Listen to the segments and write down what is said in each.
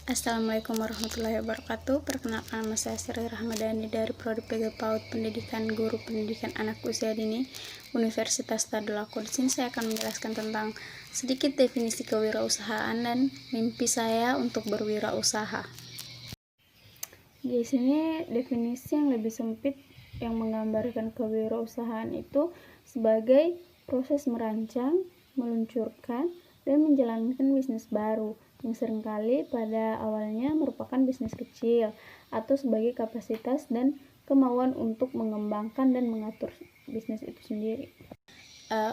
Assalamualaikum warahmatullahi wabarakatuh. Perkenalkan, nama saya Sri Rahmadani dari Prodi PG PAUD Pendidikan Guru Pendidikan Anak Usia Dini Universitas Tadulako. Di sini saya akan menjelaskan tentang sedikit definisi kewirausahaan dan mimpi saya untuk berwirausaha. Di sini definisi yang lebih sempit yang menggambarkan kewirausahaan itu sebagai proses merancang, meluncurkan, dan menjalankan bisnis baru yang seringkali pada awalnya merupakan bisnis kecil atau sebagai kapasitas dan kemauan untuk mengembangkan dan mengatur bisnis itu sendiri.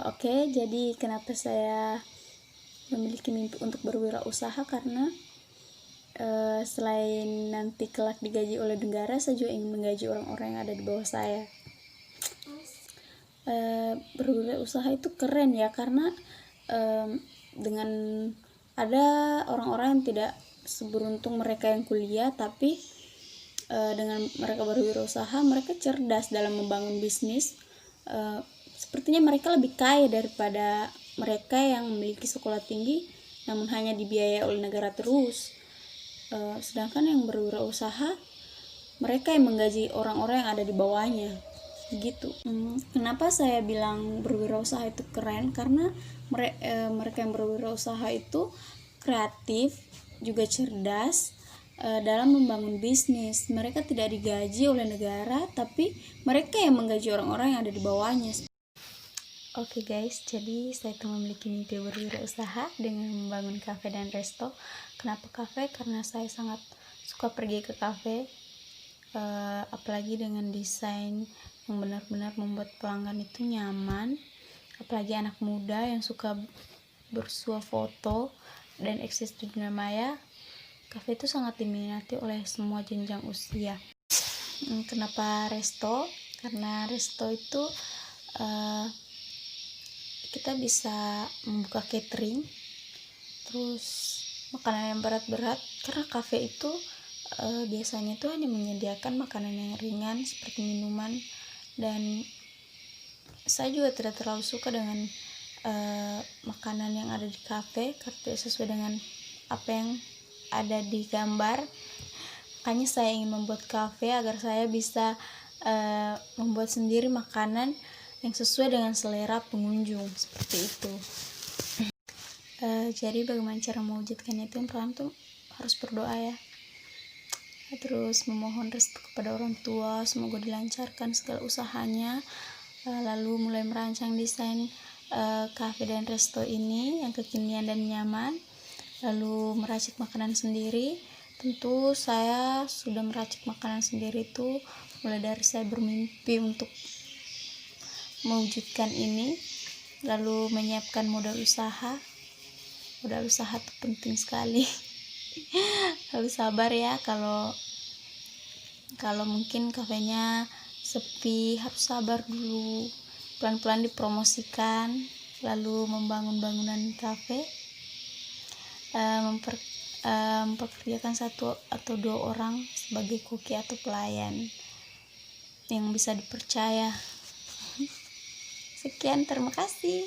Oke, jadi kenapa saya memiliki mimpi untuk berwirausaha? Karena selain nanti kelak digaji oleh negara, saya juga ingin menggaji orang-orang yang ada di bawah saya. Berwirausaha itu keren ya, karena dengan ada orang-orang yang tidak seberuntung mereka yang kuliah, tapi dengan mereka berwirausaha, mereka cerdas dalam membangun bisnis. Sepertinya mereka lebih kaya daripada mereka yang memiliki sekolah tinggi namun hanya dibiayai oleh negara terus. Sedangkan yang berwirausaha, mereka yang menggaji orang-orang yang ada di bawahnya gitu. Kenapa saya bilang berwirausaha itu keren? Karena mereka yang berwirausaha itu kreatif, juga cerdas dalam membangun bisnis. Mereka tidak digaji oleh negara, tapi mereka yang menggaji orang-orang yang ada di bawahnya. Oke guys, jadi saya tuh memiliki mimpi berwirausaha dengan membangun kafe dan resto. Kenapa kafe? Karena saya sangat suka pergi ke kafe, apalagi dengan desain yang benar-benar membuat pelanggan itu nyaman, apalagi anak muda yang suka bersuah foto dan eksis di dunia maya. Kafe itu sangat diminati oleh semua jenjang usia. Kenapa resto? Karena resto itu kita bisa membuka catering, terus makanan yang berat-berat, karena kafe itu biasanya itu hanya menyediakan makanan yang ringan seperti minuman, dan saya juga tidak terlalu suka dengan makanan yang ada di kafe karena tidak sesuai dengan apa yang ada di gambar. Makanya saya ingin membuat kafe agar saya bisa membuat sendiri makanan yang sesuai dengan selera pengunjung, seperti itu. Jadi bagaimana cara mewujudkannya itu? Yang pertama tuh harus berdoa ya, terus memohon restu kepada orang tua, semoga dilancarkan segala usahanya, lalu mulai merancang desain kafe dan resto ini yang kekinian dan nyaman, lalu meracik makanan sendiri. Tentu saya sudah meracik makanan sendiri itu mulai dari saya bermimpi untuk mewujudkan ini, lalu menyiapkan modal usaha. Modal usaha itu penting sekali. Lalu sabar ya, kalau mungkin kafenya sepi, harus sabar dulu, pelan-pelan dipromosikan, lalu membangun bangunan kafe, mempekerjakan 1 atau 2 orang sebagai koki atau pelayan yang bisa dipercaya. Sekian, terima kasih.